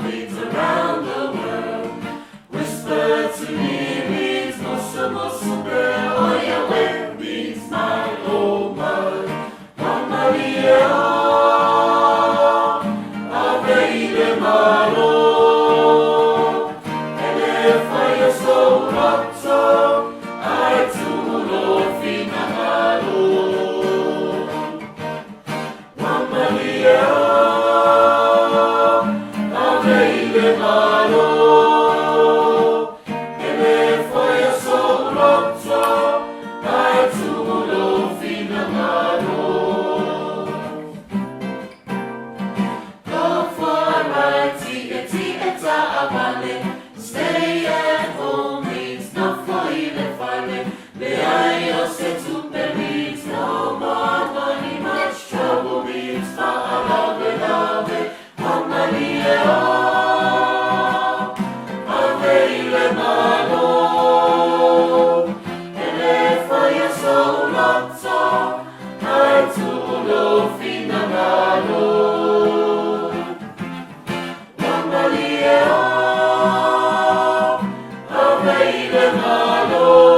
Means around the world. Whisper to me means mossa mossa girl. Oh yeah, where means my old mud. Mamma mia, aveile malo. And if I so rotto, I too lo finalo. Mamma mia. Stay at home means not for even finding. Means no more money, much trouble means love. Mamma mia, aveile malo. E le foglie sono rotto, hai tu lo finalo. Mamma mia, aveile malo.